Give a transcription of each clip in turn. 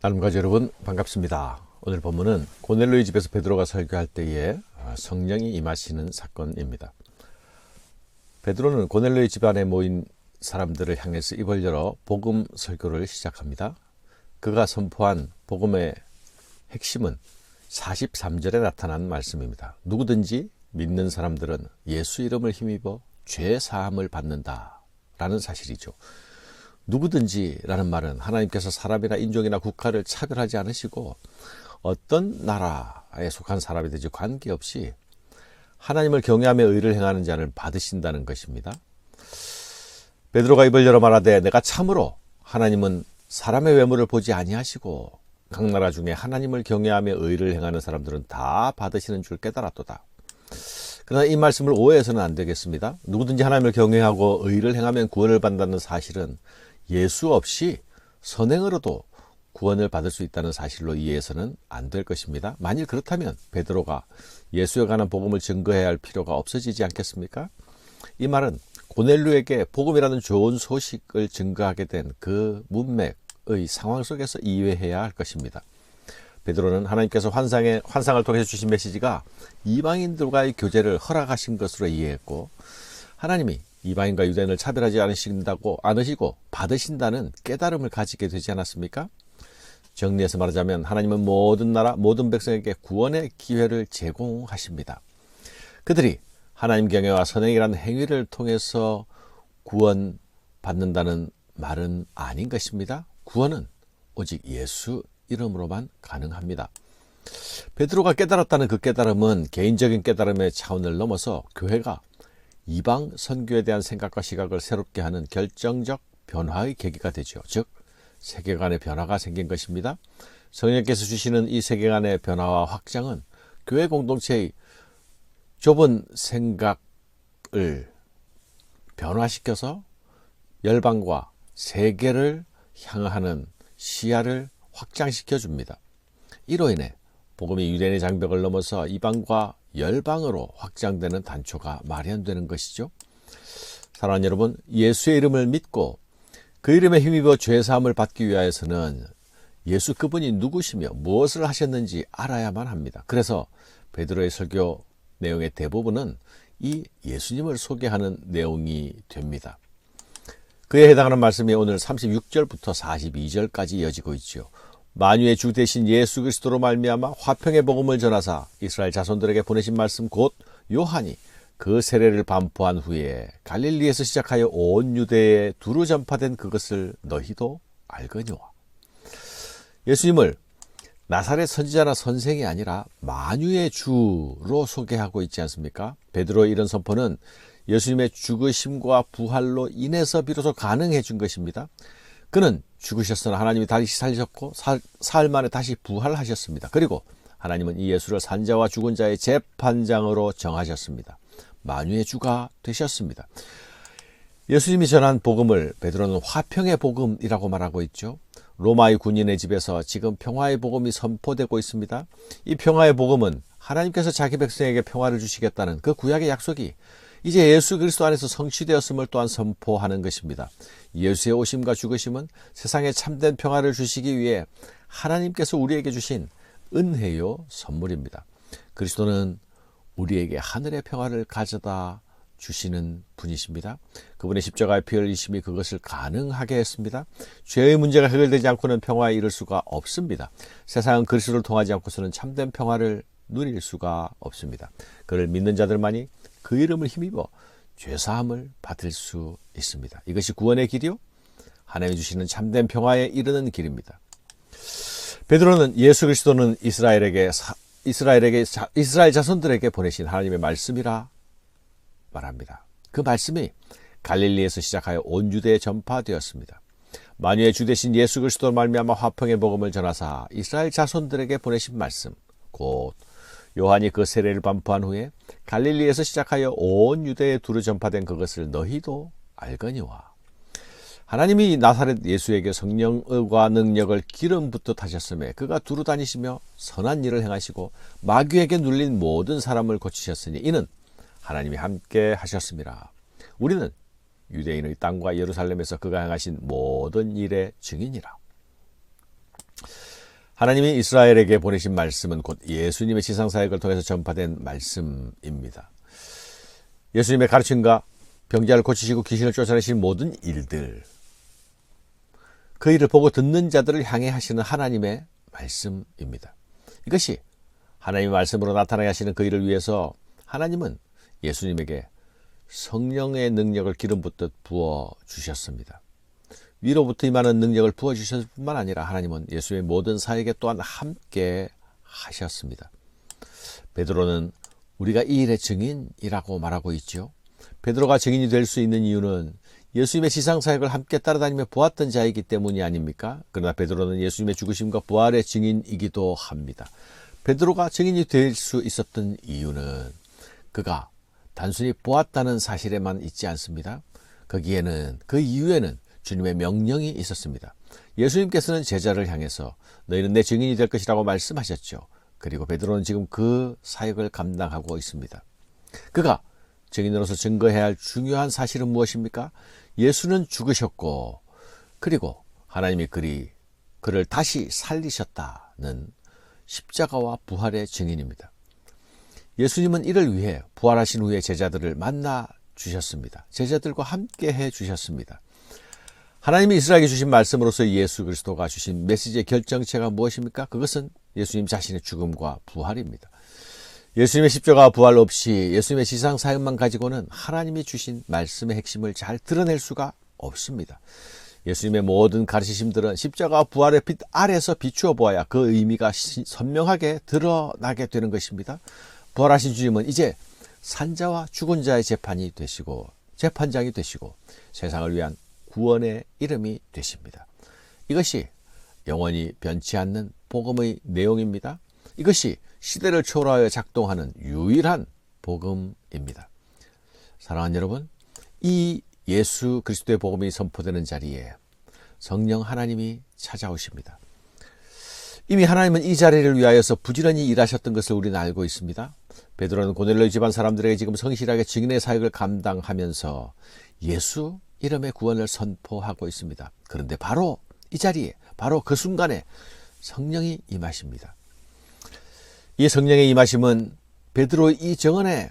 나눔가족 여러분 반갑습니다. 오늘 본문은 고넬료의 집에서 베드로가 설교할 때에 성령이 임하시는 사건입니다. 베드로는 고넬료의 집안에 모인 사람들을 향해서 입을 열어 복음 설교를 시작합니다. 그가 선포한 복음의 핵심은 43절에 나타난 말씀입니다. 누구든지 믿는 사람들은 예수 이름을 힘입어 죄 사함을 받는다 라는 사실이죠. 누구든지라는 말은 하나님께서 사람이나 인종이나 국가를 차별하지 않으시고 어떤 나라에 속한 사람이든지 관계없이 하나님을 경외하며 의를 행하는 자를 받으신다는 것입니다. 베드로가 입을 열어 말하되 내가 참으로 하나님은 사람의 외모를 보지 아니하시고 각 나라 중에 하나님을 경외하며 의를 행하는 사람들은 다 받으시는 줄 깨달았도다. 그러나 이 말씀을 오해해서는 안 되겠습니다. 누구든지 하나님을 경외하고 의를 행하면 구원을 받는다는 사실은 예수 없이 선행으로도 구원을 받을 수 있다는 사실로 이해해서는 안 될 것입니다. 만일 그렇다면 베드로가 예수에 관한 복음을 증거해야 할 필요가 없어지지 않겠습니까? 이 말은 고넬료에게 복음이라는 좋은 소식을 증거하게 된 그 문맥의 상황 속에서 이해해야 할 것입니다. 베드로는 하나님께서 환상을 통해서 주신 메시지가 이방인들과의 교제를 허락하신 것으로 이해했고, 하나님이 이방인과 유대인을 차별하지 않으시고 받으신다는 깨달음을 가지게 되지 않았습니까? 정리해서 말하자면 하나님은 모든 나라 모든 백성에게 구원의 기회를 제공하십니다. 그들이 하나님 경외와 선행이라는 행위를 통해서 구원받는다는 말은 아닌 것입니다. 구원은 오직 예수 이름으로만 가능합니다. 베드로가 깨달았다는 그 깨달음은 개인적인 깨달음의 차원을 넘어서 교회가 이방 선교에 대한 생각과 시각을 새롭게 하는 결정적 변화의 계기가 되죠. 즉 세계관의 변화가 생긴 것입니다. 성령께서 주시는 이 세계관의 변화와 확장은 교회 공동체의 좁은 생각을 변화시켜서 열방과 세계를 향하는 시야를 확장시켜 줍니다. 이로 인해 복음이 유대인의 장벽을 넘어서 이방과 열방으로 확장되는 단초가 마련되는 것이죠. 사랑하는 여러분, 예수의 이름을 믿고 그 이름에 힘입어 죄사함을 받기 위하여서는 예수 그분이 누구시며 무엇을 하셨는지 알아야만 합니다. 그래서 베드로의 설교 내용의 대부분은 이 예수님을 소개하는 내용이 됩니다. 그에 해당하는 말씀이 오늘 36절부터 42절까지 이어지고 있죠. 만유의 주 되신 예수 그리스도로 말미암아 화평의 복음을 전하사 이스라엘 자손들에게 보내신 말씀 곧 요한이 그 세례를 반포한 후에 갈릴리에서 시작하여 온 유대에 두루 전파된 그것을 너희도 알거니와. 예수님을 나사렛 선지자나 선생이 아니라 만유의 주로 소개하고 있지 않습니까? 베드로의 이런 선포는 예수님의 죽으심과 부활로 인해서 비로소 가능해진 것입니다. 그는 죽으셨으나 하나님이 다시 살리셨고 사흘 만에 다시 부활하셨습니다. 그리고 하나님은 이 예수를 산자와 죽은 자의 재판장으로 정하셨습니다. 만유의 주가 되셨습니다. 예수님이 전한 복음을 베드로는 화평의 복음이라고 말하고 있죠. 로마의 군인의 집에서 지금 평화의 복음이 선포되고 있습니다. 이 평화의 복음은 하나님께서 자기 백성에게 평화를 주시겠다는 그 구약의 약속이 이제 예수 그리스도 안에서 성취되었음을 또한 선포하는 것입니다. 예수의 오심과 죽으심은 세상에 참된 평화를 주시기 위해 하나님께서 우리에게 주신 은혜요 선물입니다. 그리스도는 우리에게 하늘의 평화를 가져다 주시는 분이십니다. 그분의 십자가의 피 흘리심이 그것을 가능하게 했습니다. 죄의 문제가 해결되지 않고는 평화에 이를 수가 없습니다. 세상은 그리스도를 통하지 않고서는 참된 평화를 누릴 수가 없습니다. 그를 믿는 자들만이 그 이름을 힘입어 죄사함을 받을 수 있습니다. 이것이 구원의 길이요 하나님이 주시는 참된 평화에 이르는 길입니다. 베드로는 예수 그리스도는 이스라엘 자손들에게 보내신 하나님의 말씀이라 말합니다. 그 말씀이 갈릴리에서 시작하여 온 유대에 전파되었습니다. 만유의 주 되신 예수 그리스도로 말미암아 화평의 복음을 전하사 이스라엘 자손들에게 보내신 말씀 곧 요한이 그 세례를 반포한 후에 갈릴리에서 시작하여 온 유대에 두루 전파된 그것을 너희도 알거니와. 하나님이 나사렛 예수에게 성령과 능력을 기름 붓듯 하셨음에 그가 두루 다니시며 선한 일을 행하시고 마귀에게 눌린 모든 사람을 고치셨으니 이는 하나님이 함께 하셨습니다. 우리는 유대인의 땅과 예루살렘에서 그가 행하신 모든 일의 증인이라. 하나님이 이스라엘에게 보내신 말씀은 곧 예수님의 지상사역을 통해서 전파된 말씀입니다. 예수님의 가르침과 병자를 고치시고 귀신을 쫓아내신 모든 일들, 그 일을 보고 듣는 자들을 향해 하시는 하나님의 말씀입니다. 이것이 하나님의 말씀으로 나타나게 하시는 그 일을 위해서 하나님은 예수님에게 성령의 능력을 기름 붓듯 부어주셨습니다. 위로부터 임하는 능력을 부어주셨을 뿐만 아니라 하나님은 예수의 모든 사역에 또한 함께 하셨습니다. 베드로는 우리가 이 일의 증인이라고 말하고 있죠. 베드로가 증인이 될 수 있는 이유는 예수님의 지상사역을 함께 따라다니며 보았던 자이기 때문이 아닙니까? 그러나 베드로는 예수님의 죽으심과 부활의 증인이기도 합니다. 베드로가 증인이 될 수 있었던 이유는 그가 단순히 보았다는 사실에만 있지 않습니다. 그 이유에는 주님의 명령이 있었습니다. 예수님께서는 제자를 향해서 너희는 내 증인이 될 것이라고 말씀하셨죠. 그리고 베드로는 지금 그 사역을 감당하고 있습니다. 그가 증인으로서 증거해야 할 중요한 사실은 무엇입니까? 예수는 죽으셨고 그리고 하나님이 그를 다시 살리셨다는 십자가와 부활의 증인입니다. 예수님은 이를 위해 부활하신 후에 제자들을 만나 주셨습니다. 제자들과 함께 해 주셨습니다. 하나님이 이스라엘에게 주신 말씀으로서 예수 그리스도가 주신 메시지의 결정체가 무엇입니까? 그것은 예수님 자신의 죽음과 부활입니다. 예수님의 십자가와 부활 없이 예수님의 지상 사역만 가지고는 하나님이 주신 말씀의 핵심을 잘 드러낼 수가 없습니다. 예수님의 모든 가르치심들은 십자가와 부활의 빛 아래서 비추어 보아야 그 의미가 선명하게 드러나게 되는 것입니다. 부활하신 주님은 이제 산자와 죽은 자의 재판장이 되시고 세상을 위한 구원의 이름이 되십니다. 이것이 영원히 변치 않는 복음의 내용입니다. 이것이 시대를 초월하여 작동하는 유일한 복음입니다. 사랑하는 여러분, 이 예수 그리스도의 복음이 선포되는 자리에 성령 하나님이 찾아오십니다. 이미 하나님은 이 자리를 위하여서 부지런히 일하셨던 것을 우리는 알고 있습니다. 베드로는 고넬료 집안 사람들에게 지금 성실하게 증인의 사역을 감당하면서 예수 이름의 구원을 선포하고 있습니다. 그런데 바로 이 자리에, 바로 그 순간에 성령이 임하십니다. 이 성령의 임하심은 베드로의 이 정언에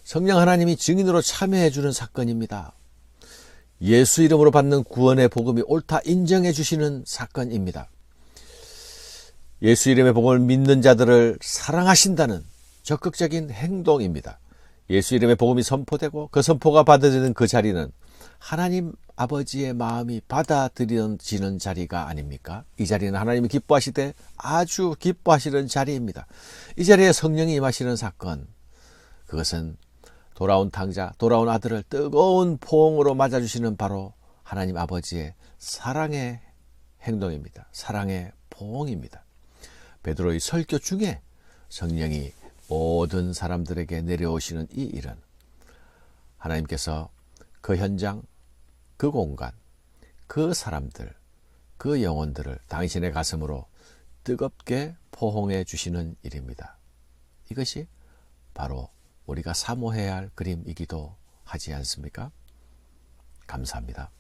성령 하나님이 증인으로 참여해 주는 사건입니다. 예수 이름으로 받는 구원의 복음이 옳다 인정해 주시는 사건입니다. 예수 이름의 복음을 믿는 자들을 사랑하신다는 적극적인 행동입니다. 예수 이름의 복음이 선포되고 그 선포가 받아들이는 그 자리는 하나님 아버지의 마음이 받아들여지는 자리가 아닙니까? 이 자리는 하나님이 기뻐하시되 아주 기뻐하시는 자리입니다. 이 자리에 성령이 임하시는 사건, 그것은 돌아온 탕자, 돌아온 아들을 뜨거운 포옹으로 맞아주시는 바로 하나님 아버지의 사랑의 행동입니다. 사랑의 포옹입니다. 베드로의 설교 중에 성령이 모든 사람들에게 내려오시는 이 일은 하나님께서 그 현장, 그 공간, 그 사람들, 그 영혼들을 당신의 가슴으로 뜨겁게 포옹해 주시는 일입니다. 이것이 바로 우리가 사모해야 할 그림이기도 하지 않습니까? 감사합니다.